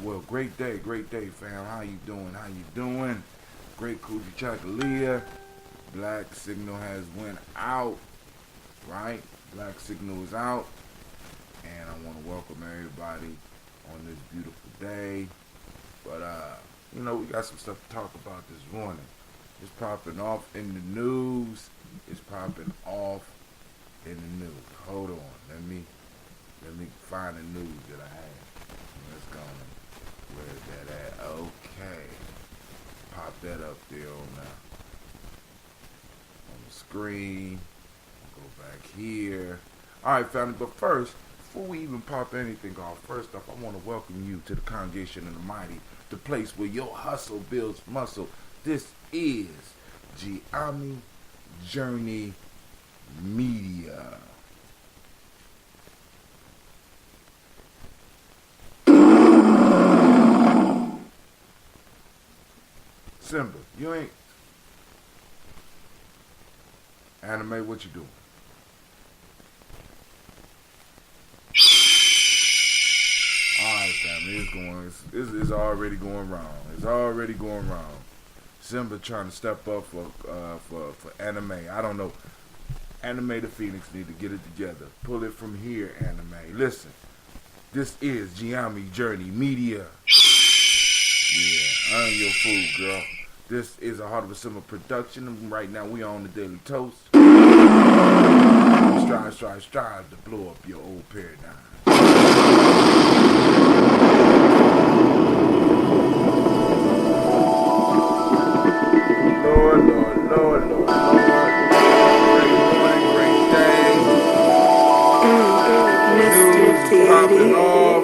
Well, great day, fam. How you doing? How you doing? Great Kujichagulia. Black signal has went out, right? Black signal is out, and I want to welcome everybody on this beautiful day. But we got some stuff to talk about this morning. It's popping off in the news. It's popping off in the news. Hold on, let me find the news that I had. Let's go. Where's that at? Okay. Pop that up there on the screen. Go back here. Alright, family, but first, before we even pop anything off, first off, I want to welcome you to the Congregation of the Mighty, the place where your hustle builds muscle. This is Gye-Nyame Journey Media. Simba, you ain't anime. What you doing? All right, family, it's already going wrong. It's already going wrong. Simba trying to step up for anime. I don't know. Anime the Phoenix need to get it together. Pull it from here, anime. Listen, this is Gye-Nyame Journey Media. Yeah, earn your food, girl. This is a Heart of a Simba production, and right now we are on the Daily Toast. Strive to blow up your old paradigm. Lord. Great day. News is popping off.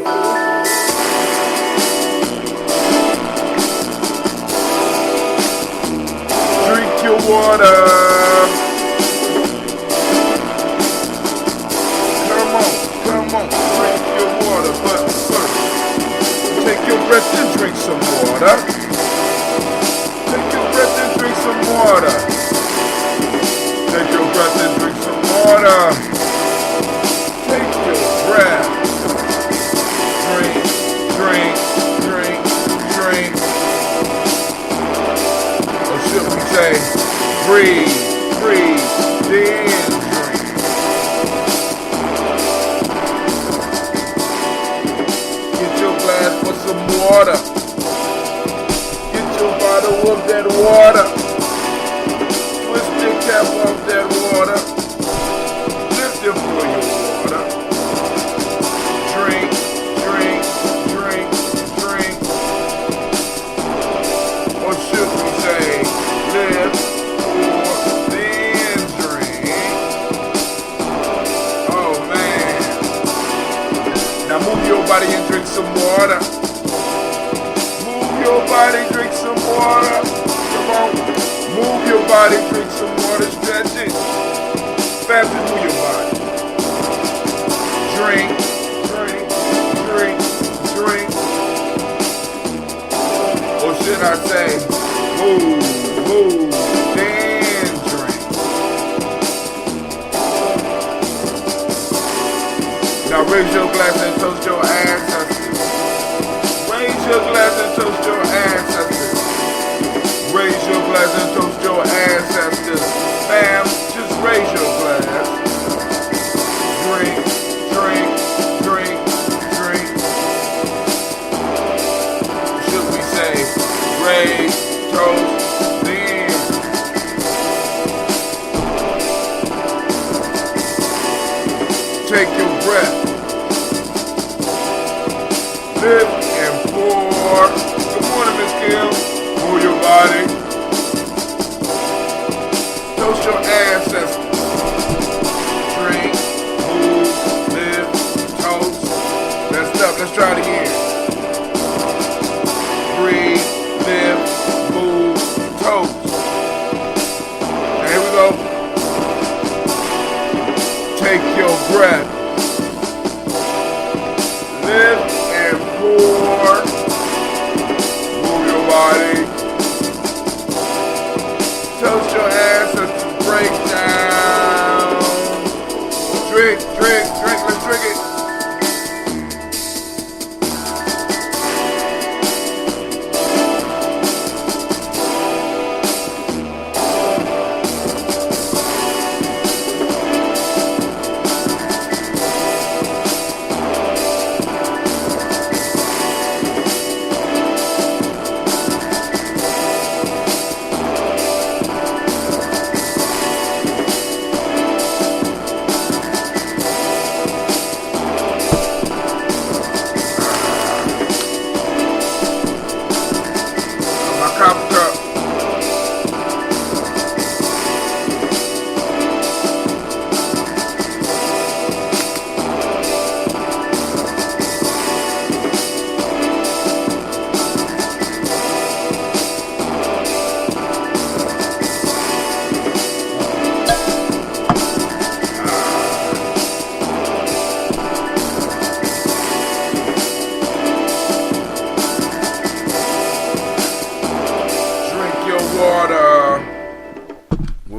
Drink your water. Come on, drink your water. But first, take your breath and drink some water. Take your breath and drink some water. Take your breath and drink some water. Take your breath. Drink. Or should we say, breathe, then drink. Get your glass for some water. Get your bottle of that water. Twist the cap off that water. Lift it for your water. Drink. Or should we say, live or then drink? Oh man. Now move your body and drink some water. Move your body, drink some water. Come on. Move your body, drink some water, stretch it. Fast move your body. Drink. Or should I say, move, then drink. Now raise your glass and toast your ancestors. Raise your glass and toast your ancestors. Raise your glass and toast your ancestors. Ma'am, just raise your glass. Drink. Should we say, raise, toast, then? Take your breath.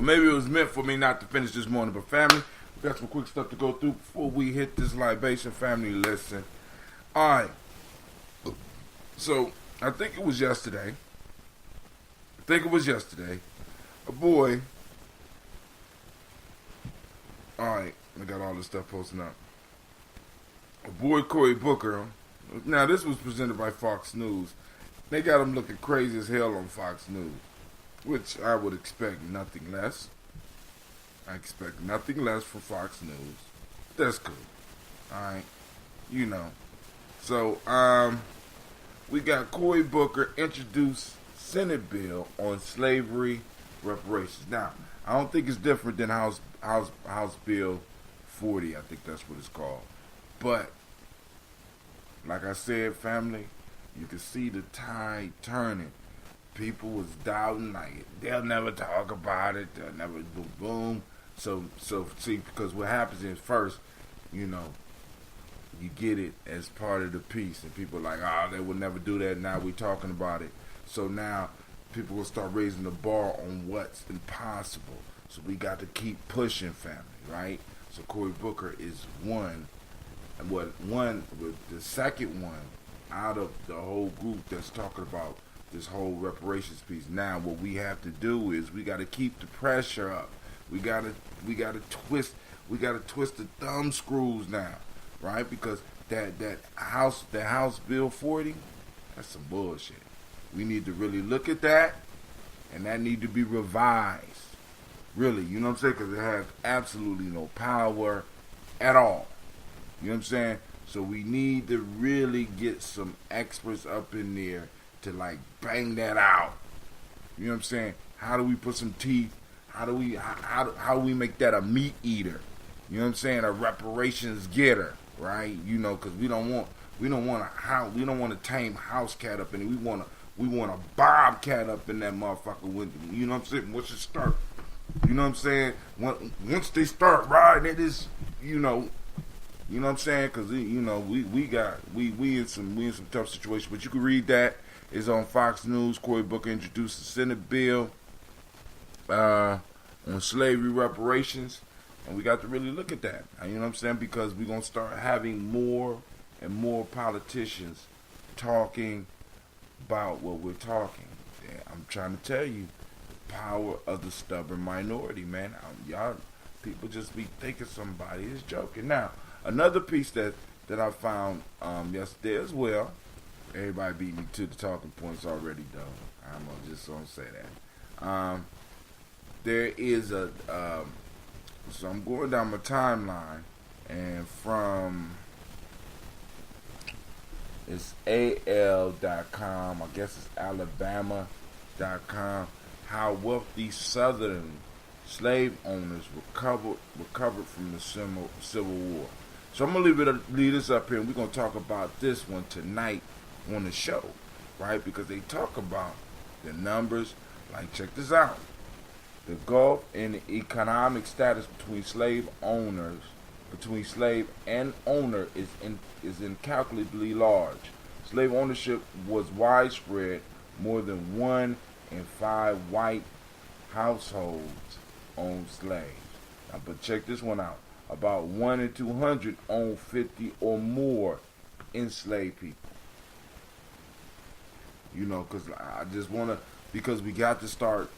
maybe it was meant for me not to finish this morning. But family, we got some quick stuff to go through before we hit this libation. Family, listen. All right. So I think it was yesterday. A boy. All right, I got all this stuff posting up. A boy, Cory Booker. Now this was presented by Fox News. They got him looking crazy as hell on Fox News, which I would expect nothing less. I expect nothing less from Fox News. That's cool. Alright. You know. So, we got Cory Booker introduced Senate bill on slavery reparations. Now, I don't think it's different than House Bill 40. I think that's what it's called. But, like I said, family, you can see the tide turning. People was doubting, like, they'll never talk about it. They'll never boom. So see, because what happens is first, you know, you get it as part of the piece. And people are like, they would never do that. Now we talking about it. So now people will start raising the bar on what's impossible. So we got to keep pushing, family, right? So Cory Booker is one, the second one out of the whole group that's talking about this whole reparations piece. Now what we have to do is we got to keep the pressure up. We got to twist the thumb screws now, right? Because that House Bill 40, that's some bullshit. We need to really look at that, and that need to be revised. Really, you know what I'm saying? Because it has absolutely no power at all. You know what I'm saying? So we need to really get some experts up in there to like bang that out. You know what I'm saying? How do we put some teeth? How do we make that a meat eater? You know what I'm saying? A reparations getter, right? You know, because we don't want a tame house cat up in it. We want a bobcat up in that motherfucker. You know what I'm saying? Once it start, you know what I'm saying? Once they start riding it, is you know what I'm saying? Because you know we in some tough situations. But you can read that. It's on Fox News. Cory Booker introduced the Senate bill on slavery reparations, and we got to really look at that. You know what I'm saying? Because we're gonna start having more and more politicians talking about what we're talking. Yeah, I'm trying to tell you, the power of the stubborn minority, man. Y'all people just be thinking somebody is joking. Now, another piece that I found yesterday as well. Everybody beat me to the talking points already, though. I'm just gonna say that. There is so I'm going down my timeline, and it's AL.com, I guess it's Alabama.com, how wealthy Southern slave owners recovered from the Civil War. So I'm going to leave this up here, and we're going to talk about this one tonight on the show, right? Because they talk about the numbers. Like, check this out. The gulf in the economic status between slave and owner is incalculably large. Slave ownership was widespread. More than 1 in 5 white households owned slaves. Now, but check this one out. About 1 in 200 own 50 or more enslaved people. You know, because we got to start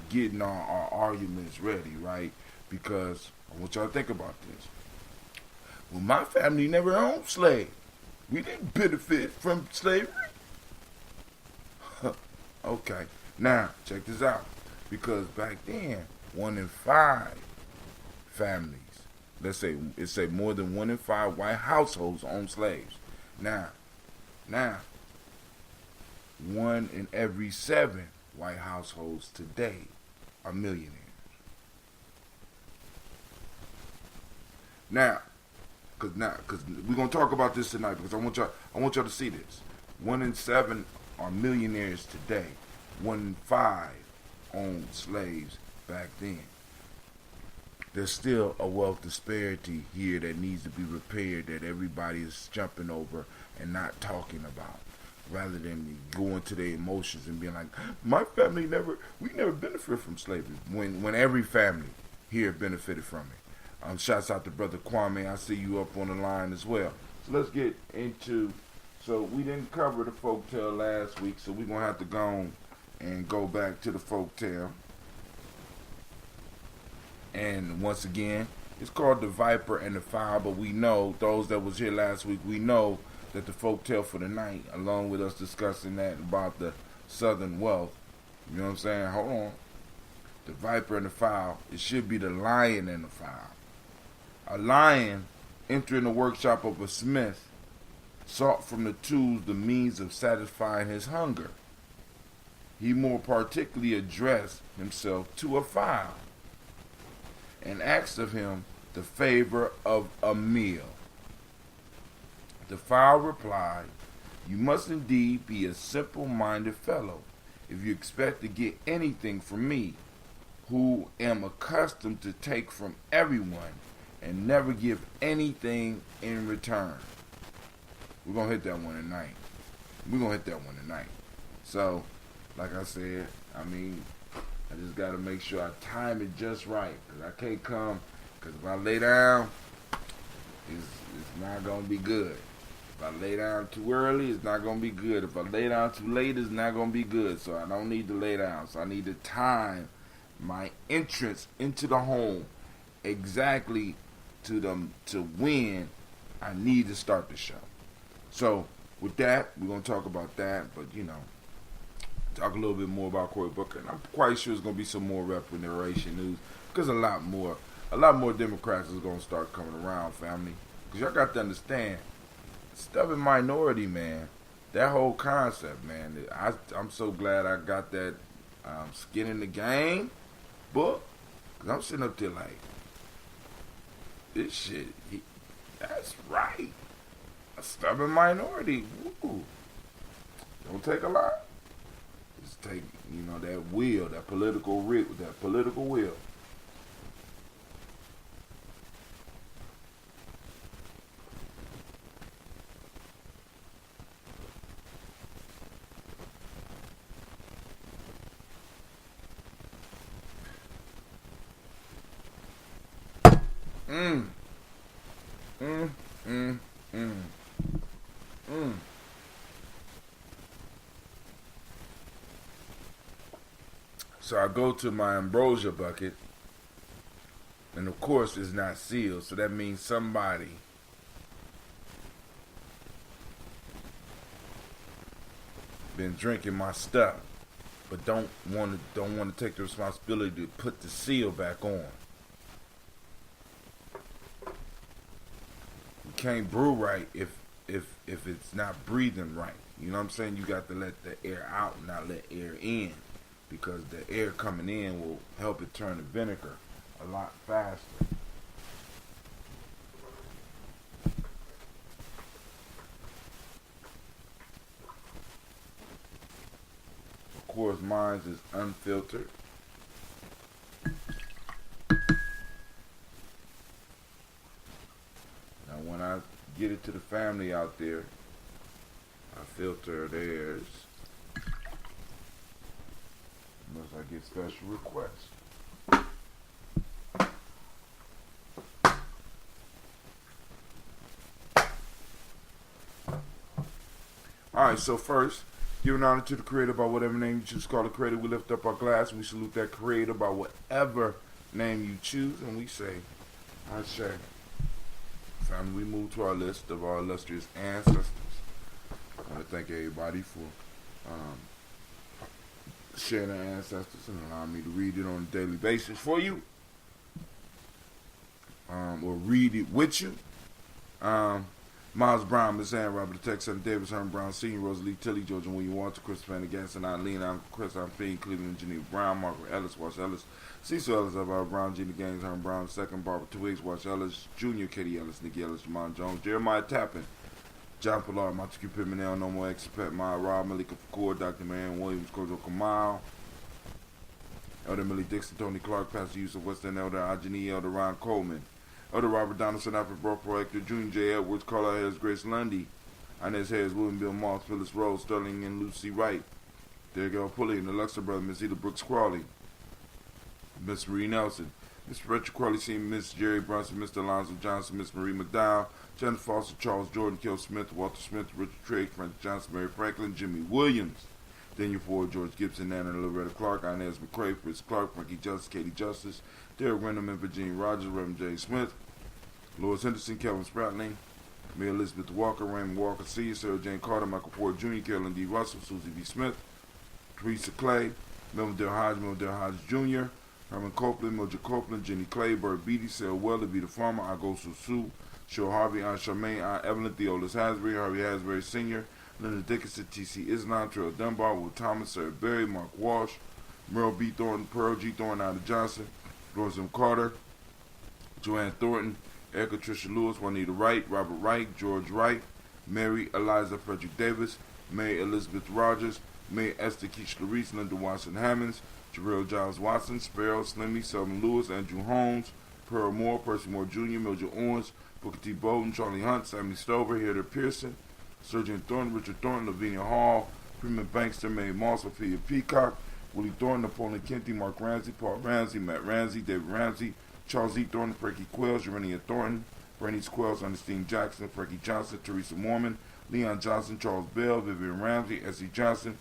getting our arguments ready, right? Because I want y'all to think about this. Well, my family never owned slaves. We didn't benefit from slavery. Okay. Now, check this out. Because back then, 1 in 5 families, let's say more than 1 in 5 white households owned slaves. Now, 1 in every 7 white households today are millionaires. Now, because we're gonna talk about this tonight, because I want y'all to see this. 1 in 7 are millionaires today. 1 in 5 owned slaves back then. There's still a wealth disparity here that needs to be repaired, that everybody is jumping over and not talking about. rather than going to their emotions and being like, my family we never benefit from slavery, when every family here benefited from it. Shouts out to Brother Kwame. I see you up on the line as well. So let's get into, so we didn't cover the folktale last week, so we're going to have to go and go back to the folktale. And once again, it's called The Viper and the Fowl, but we know, those that was here last week, we know that the folktale for the night, along with us discussing that about the Southern wealth, you know what I'm saying? Hold on. The Viper and the Fowl, it should be the Lion and the Fowl. A lion entering the workshop of a smith sought from the tools the means of satisfying his hunger. He more particularly addressed himself to a fowl and asked of him the favor of a meal. The fowl replied, you must indeed be a simple-minded fellow if you expect to get anything from me, who am accustomed to take from everyone and never give anything in return. We're going to hit that one tonight. So, like I said, I just got to make sure I time it just right. Because I can't come, because if I lay down, it's not going to be good. If I lay down too early, it's not going to be good. If I lay down too late, it's not going to be good. So I don't need to lay down. So I need to time my entrance into the home exactly to when I need to start the show. So with that, we're going to talk about that. But, talk a little bit more about Cory Booker. And I'm quite sure there's going to be some more reparation news, because a lot more Democrats is going to start coming around, family. Because y'all got to understand, stubborn minority, man, that whole concept, man, I'm so glad I got that Skin in the Game book, because I'm sitting up there like, this shit, that's right. A stubborn minority, woo. Don't take a lot. Just take, that will, that political will. So I go to my ambrosia bucket, and of course it's not sealed, so that means somebody been drinking my stuff, but don't want to take the responsibility to put the seal back on. You can't brew right if it's not breathing right. You know what I'm saying? You got to let the air out, not let air in, because the air coming in will help it turn to vinegar a lot faster. Of course, mine is unfiltered. Now, when I get it to the family out there, I filter theirs. Unless I get special requests. Alright, so first, giving honor to the Creator by whatever name you choose to call the Creator. We lift up our glass and we salute that Creator by whatever name you choose, and we say, Ashe. Family, we move to our list of our illustrious ancestors. I want to thank everybody for sharing their ancestors and allowing me to read it on a daily basis for you, or read it with you. Miles Brown, Miss Ann, Robert the Tech, Son Davis, Herman Brown Sr., Rosalie Tilly, Georgia William Walter, Chris Pendergast, Eileen, Uncle Chris, Fiend, Cleveland, Geneva Brown, Margaret Ellis, Wash Ellis, Cecil Ellis, Alvaro Brown, Gina Gaines, Herman Brown II, Barbara Twiggs, Wash Ellis, Jr., Katie Ellis, Nikki Ellis, Jamon Jones, Jeremiah Tappan, John Pilar, Montague Pimenel, No More Expat, Maya Rob, Malika Fakour, Dr. Marianne Williams, Kojo Kamal, Elder Millie Dixon, Tony Clark, Pastor Yusuf West End, Elder Ajani, Elder Ron Coleman, Elder Robert Donaldson, Alfred Brock, Proactor, Junior J. Edwards, Carla Harris, Grace Lundy, Inez Hayes, William Bill Moss, Phyllis Rose, Sterling and Lucy Wright, Derek L. Pulley, and the Luxor brother, Miss Eda Brooks Crawley, Miss Marie Nelson, Miss Richard Crawley Sr., Miss Jerry Brunson, Mr. Alonzo Johnson, Miss Marie McDowell, Jennifer Foster, Charles Jordan, Kel Smith, Walter Smith, Richard Trigg, Frank Johnson, Mary Franklin, Jimmy Williams, Daniel Ford, George Gibson, Nana Loretta Clark, Inez McCrae, Fritz Clark, Frankie Justice, Katie Justice, Derek Renderman, Virginia Rogers, Reverend J. Smith, Lois Henderson, Kelvin Spratling, Mary Elizabeth Walker, Raymond Walker Sr., Sarah Jane Carter, Michael Ford Jr., Carolyn D. Russell, Susie B. Smith, Teresa Clay, Melvin Dale Hodge Jr., Herman Copeland, Mildred Copeland, Jenny Clay, Bert Beatty, Sarah Weller, Vita Farmer, Agosu Sue, Cheryl Harvey, Aunt Charmaine, Aunt Evelyn, Theolis Hasbury, Harvey Hasbury Sr., Linda Dickinson, T.C. Islam, Terrell Dunbar, Will Thomas, Sarah Berry, Mark Walsh, Merle B. Thornton, Pearl G. Thornton, Ida Johnson, Doris M. Carter, Joanne Thornton, Erica Tricia Lewis, Juanita Wright, Robert Wright, George Wright, Mary Eliza Frederick Davis, May Elizabeth Rogers, May Esther Keach Larice, Linda Watson Hammonds, Jarrell Giles Watson, Sparrow, Slimmy, Selma Lewis, Andrew Holmes, Pearl Moore, Percy Moore Jr., Mildred Owens, Booker T. Bowden, Charlie Hunt, Sammy Stover, Heather Pearson, Sergeant Thornton, Richard Thornton, Lavinia Hall, Freeman Bankster, Mae Moss, Sophia Peacock, Willie Thornton, Napoleon Kenty, Mark Ramsey, Paul Ramsey, Matt Ramsey, David Ramsey, Charles E. Thornton, Frankie Quells, Urania Thornton, Bernice Quells, Ernestine Jackson, Frankie Johnson, Teresa Mormon, Leon Johnson, Charles Bell, Vivian Ramsey, S.E. Johnson,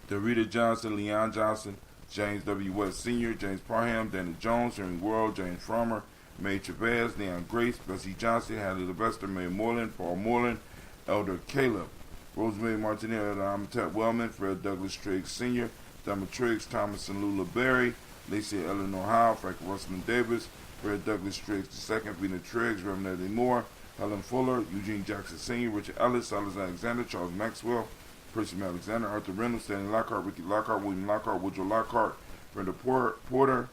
Dorita Johnson, Leon Johnson, James W. West Sr., James Parham, Danny Jones, Henry World, James Frommer, Mae Chavez, Leon Grace, Bessie Johnson, Hadley Levester, Mae Moreland, Paul Moreland, Elder Caleb, Rosemary Martinez, Amatet Wellman, Fred Douglas Triggs Sr., Thelma Triggs, Thomas and Lula Berry, Lacey Eleanor Howe, Frank Russell Davis, Fred Douglas Triggs II, Vina Triggs, Reverend Eddie Moore, Helen Fuller, Eugene Jackson Sr., Richard Ellis, Silas Alexander, Charles Maxwell, Percy Alexander, Arthur Reynolds, Stanley Lockhart, Ricky Lockhart, William Lockhart, Woodrow Lockhart, Brenda Porter,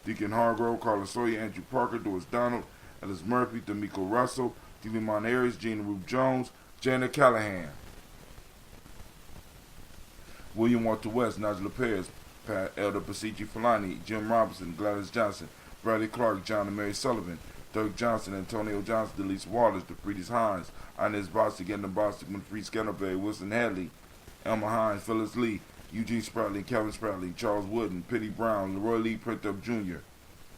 Deacon Hargrove, Carla Sawyer, Andrew Parker, Doris Donald, Ellis Murphy, D'Amico Russell, Delimon Ayers, Gina Ruth Jones, Janet Callahan, William Walter West, Nigel Perez, Elder Pasici Falani, Jim Robinson, Gladys Johnson, Bradley Clark, John and Mary Sullivan, Dirk Johnson, Antonio Johnson, Delise Wallace, DeFriedis Hines, Inez Bostic, Edna Bostic, Winfrey Scanterberry, Wilson Hadley, Elma Hines, Phyllis Lee, Eugene Spratley, Kevin Spratley, Charles Wooden, Pitty Brown, Leroy Lee Printup Jr.,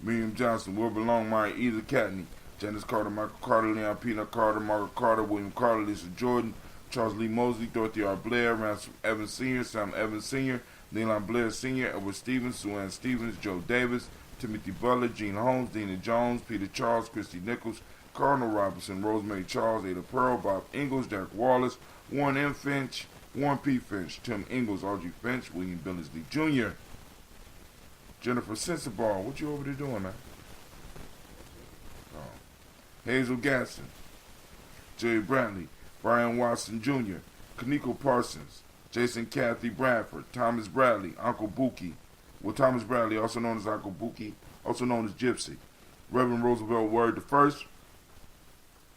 Miriam Johnson, Wilbur Longmire, Edith Catney, Janice Carter, Michael Carter, Leon Peanut Carter, Margaret Carter, William Carter, Lisa Jordan, Charles Lee Mosley, Dorothy R. Blair, Ransom Evans Sr., Sam Evans Sr., Leland Blair Sr., Edward Stevens, Sue Ann Stevens, Joe Davis, Timothy Butler, Gene Holmes, Dina Jones, Peter Charles, Christy Nichols, Cardinal Robinson, Rosemary Charles, Ada Pearl, Bob Ingalls, Derek Wallace, Warren M. Finch, Warren P. Finch, Tim Ingalls, Audrey Finch, William Billingsley Jr., Jennifer Sensabaugh, what you over there doing, man? Oh. Hazel Gasson, Jerry Brantley, Brian Watson Jr., Kaniko Parsons, Jason Kathy Bradford, Thomas Bradley, Uncle Buki, Thomas Bradley, also known as Uncle Buki, also known as Gypsy, Reverend Roosevelt Word I,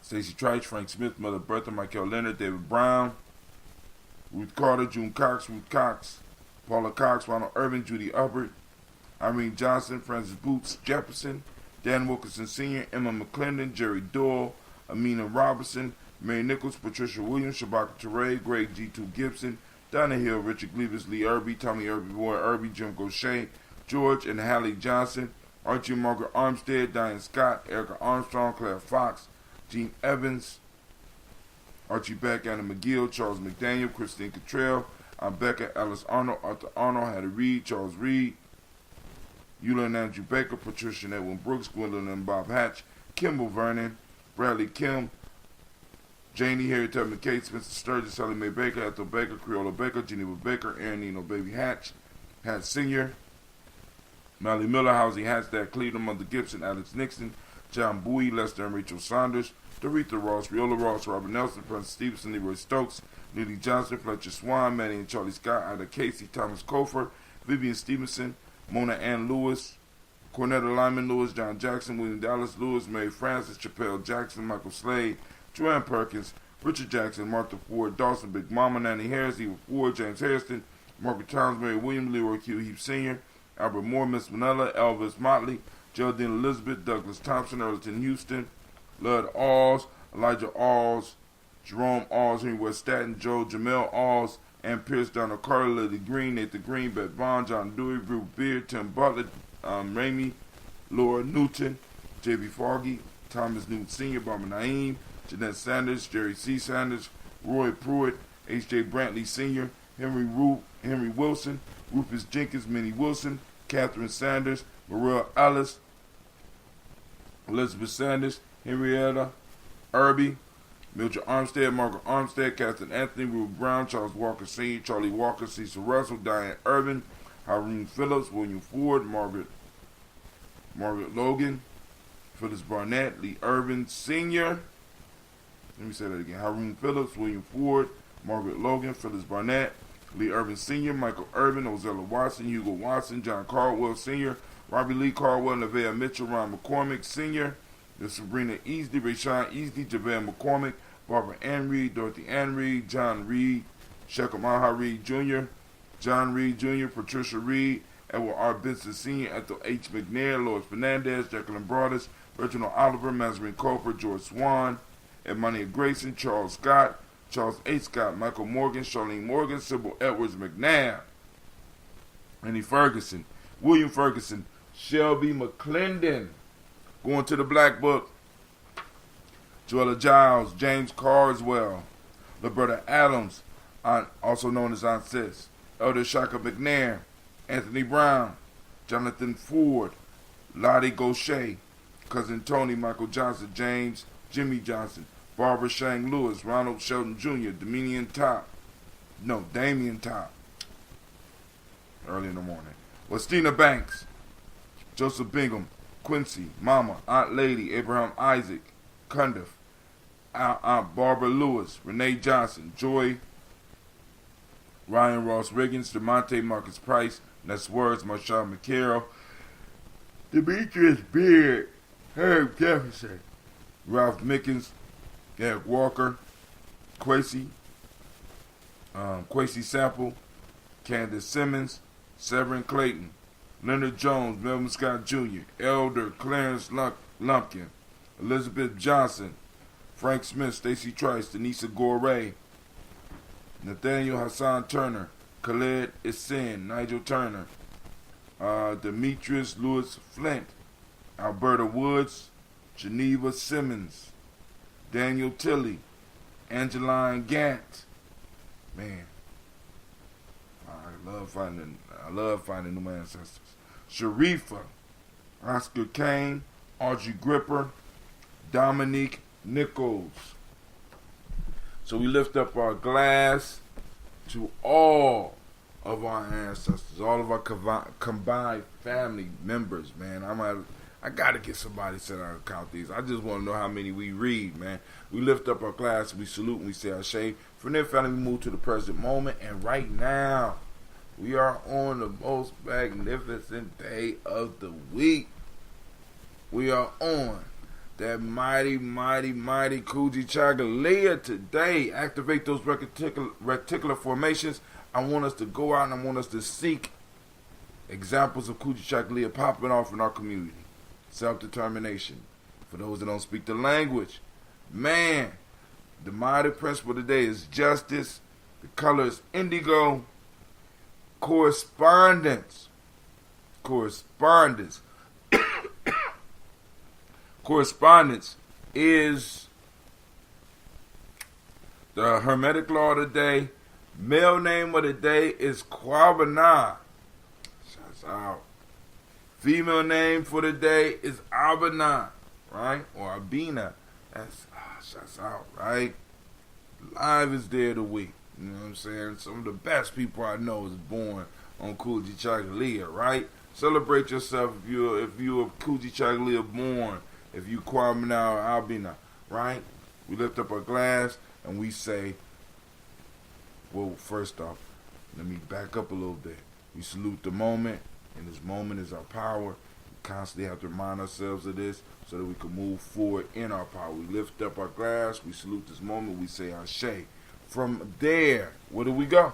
Stacey Trice, Frank Smith, Mother Bertha, Michael Leonard, David Brown, Ruth Carter, June Cox, Ruth Cox, Paula Cox, Ronald Irvin, Judy Hubbard, Irene Johnson, Francis Boots Jefferson, Dan Wilkinson Sr., Emma McClendon, Jerry Doyle, Amina Robinson, Mary Nichols, Patricia Williams, Shabaka Teray, Greg G2 Gibson, Donna Hill, Richard Gleavis, Lee Irby, Tommy Irby, Roy Irby, Jim Gaucher, George and Hallie Johnson, Archie and Margaret Armstead, Diane Scott, Erica Armstrong, Claire Fox, Gene Evans, Archie Beck, Anna McGill, Charles McDaniel, Christine Cottrell, Becca, Alice Arnold, Arthur Arnold, Hattie Reed, Charles Reed, Eula and Andrew Baker, Patricia and Edwin Brooks, Gwendolyn and Bob Hatch, Kimball Vernon, Bradley Kim, Janie, Harry Tubman Cates, Spencer Sturgis, Sally Mae Baker, Ethel Baker, Creola Baker, Geneva Baker, Aaron Nino Baby Hatch, Hatch Sr., Molly Miller, Housie Hatch, Dad Cleveland, Mother Gibson, Alex Nixon, John Bowie, Lester and Rachel Saunders, Doretha Ross, Riola Ross, Robert Nelson, Francis Stevenson, Leroy Stokes, Lily Johnson, Fletcher Swan, Manny and Charlie Scott, Ida Casey, Thomas Cofer, Vivian Stevenson, Mona Ann Lewis, Cornetta Lyman Lewis, John Jackson, William Dallas Lewis, Mary Francis, Chappelle Jackson, Michael Slade, Joanne Perkins, Richard Jackson, Martha Ford, Dawson, Big Mama, Nanny Harris, Eva Ford, James Harrison, Margaret Towns, Mary Williams, Leroy Q. Heap Sr., Albert Moore, Miss Manella, Elvis Motley, Geraldine Elizabeth, Douglas Thompson, Earlton Houston, Lud Alls, Elijah Alls, Jerome Alls, Henry West Staten, Joe Jamel Alls, and Pierce Donald Carter, Lily Green, Nathan Green, Beth Bond, John Dewey, Drew Beard, Tim Butler, Ramey, Laura Newton, J.B. Foggy, Thomas Newton Sr., Barbara Naeem, Jeanette Sanders, Jerry C. Sanders, Roy Pruitt, H.J. Brantley Sr., Henry Wilson, Rufus Jenkins, Minnie Wilson, Catherine Sanders, Maria Ellis, Elizabeth Sanders, Henrietta Irby, Mildred Armstead, Margaret Armstead, Catherine Anthony, Ruth Brown, Charles Walker Sr., Charlie Walker, Cecil Russell, Diane Irvin, Haroon Phillips, William Ford, Margaret Logan, Phyllis Barnett, Lee Irvin Sr., let me say that again, Haroon Phillips, William Ford, Margaret Logan, Phyllis Barnett, Lee Irvin Sr., Michael Irvin, Ozella Watson, Hugo Watson, John Caldwell Sr., Robbie Lee Caldwell, Nevaeh Mitchell, Ron McCormick Sr., Sabrina Easley, Rayshawn Easley, JaVale McCormick, Barbara Ann Reed, Dorothy Ann Reed, John Reed, Shekhar Maha Reed Jr., John Reed Jr., Patricia Reed, Edward R. Benson Sr., Ethel H. McNair, Lois Fernandez, Jacqueline Broadus, Reginald Oliver, Mazarin Coper, George Swan, Edmonia Grayson, Charles Scott, Charles H. Scott, Michael Morgan, Charlene Morgan, Sybil Edwards McNabb, Annie Ferguson, William Ferguson, Shelby McClendon, going to the Black Book, Joella Giles, James Carswell, Roberta Adams, also known as Aunt Sis, Elder Shaka McNair, Anthony Brown, Jonathan Ford, Lottie Gaucher, Cousin Tony, Michael Johnson, James, Jimmy Johnson, Barbara Shang Lewis, Ronald Shelton Jr., Damian Top, early in the morning, Westina Banks, Joseph Bingham, Quincy, Mama, Aunt Lady, Abraham Isaac, Cundiff, Aunt Barbara Lewis, Renee Johnson, Joy, Ryan Ross Riggins, DeMonte Marcus Price, Ness Words, Marshawn McCarroll, Demetrius Beard, Herb Jefferson, Ralph Mickens, Eric Walker, Quasi Sample, Candace Simmons, Severin Clayton, Leonard Jones, Melvin Scott Jr., Elder Clarence Lumpkin, Elizabeth Johnson, Frank Smith, Stacy Trice, Denisa Gore, Nathaniel Hassan Turner, Khaled Isin, Nigel Turner, Demetrius Lewis Flint, Alberta Woods, Geneva Simmons, Daniel Tilley, Angeline Gant. Man, I love finding new ancestors. Sharifa, Oscar Kane, Audrey Gripper, Dominique Nichols. So we lift up our glass to all of our ancestors, all of our combined family members, man. I gotta get somebody to sit down and count these. I just want to know how many we read, man. We lift up our glass, we salute, and we say Ashe. From there, finally, we move to the present moment, and right now, we are on the most magnificent day of the week. We are on that mighty Kujichagulia today. Activate those reticular formations. I want us to go out and I want us to seek examples of Kujichagulia popping off in our community. Self-determination. For those that don't speak the language. Man, the mighty principle today is justice. The color is indigo. Correspondence. Correspondence is the Hermetic law of the day. Male name of the day is Kwabana. Shouts out. Female name for the day is Abana, right? Or Abina. That's shouts out, right? Live is there the week. You know what I'm saying? Some of the best people I know is born on Kujichagulia, right? Celebrate yourself if you're a Kujichagulia born, if you Kwabana or Albina, right? We lift up our glass and we say, well, first off, let me back up a little bit. We salute the moment, and this moment is our power. We constantly have to remind ourselves of this so that we can move forward in our power. We lift up our glass, we salute this moment, we say Ashe. From there, where do we go?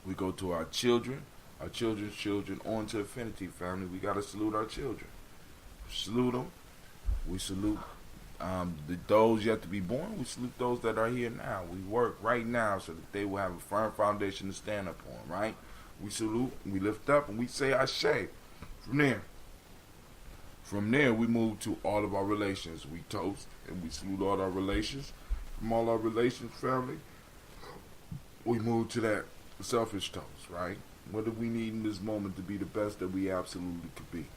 We go to our children, our children's children, on to infinity, family. We got to salute our children. Salute them. We salute Those yet to be born, we salute those that are here now. We work right now so that they will have a firm foundation to stand upon, right? We salute, we lift up, and we say Ashe. From there, we move to all of our relations. We toast and we salute all our relations. From all our relations, family, we move to that selfish toast, right? What do we need in this moment to be the best that we absolutely could be,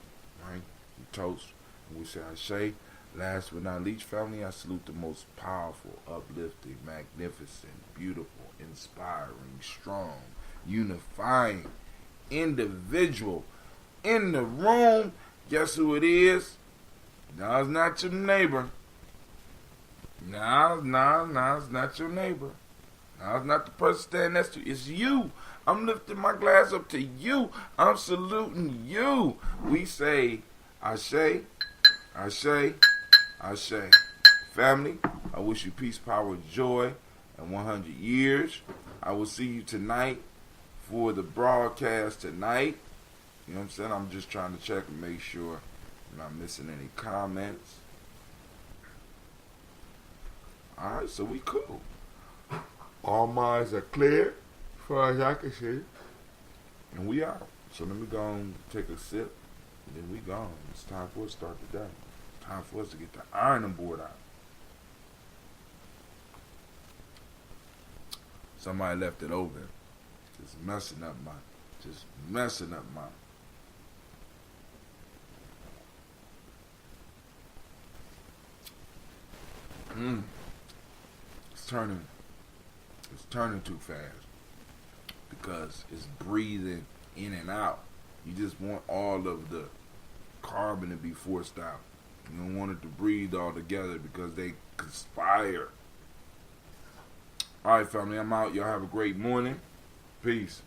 right? We toast and we say Ashe. Last but not least, family, I salute the most powerful, uplifting, magnificent, beautiful, inspiring, strong, unifying individual in the room. Guess who it is? No, it's not your neighbor. No, it's not your neighbor. No, it's not the person standing next to you. It's you. I'm lifting my glass up to you. I'm saluting you. We say, Ashe, Ashe, Ashe. Family, I wish you peace, power, joy, and 100 years. I will see you tonight for the broadcast tonight. You know what I'm saying? I'm just trying to check and make sure I'm not missing any comments. Alright, so we cool. All minds are clear, as far as I can see. And we out. So let me go and take a sip. And then we gone. It's time for us to start the day. Time for us to get the ironing board out. Somebody left it open. Just messing up my. It's turning too fast because it's breathing in and out. You just want all of the carbon to be forced out. You don't want it to breathe all together because they conspire. Alright, family, I'm out. Y'all have a great morning. Peace.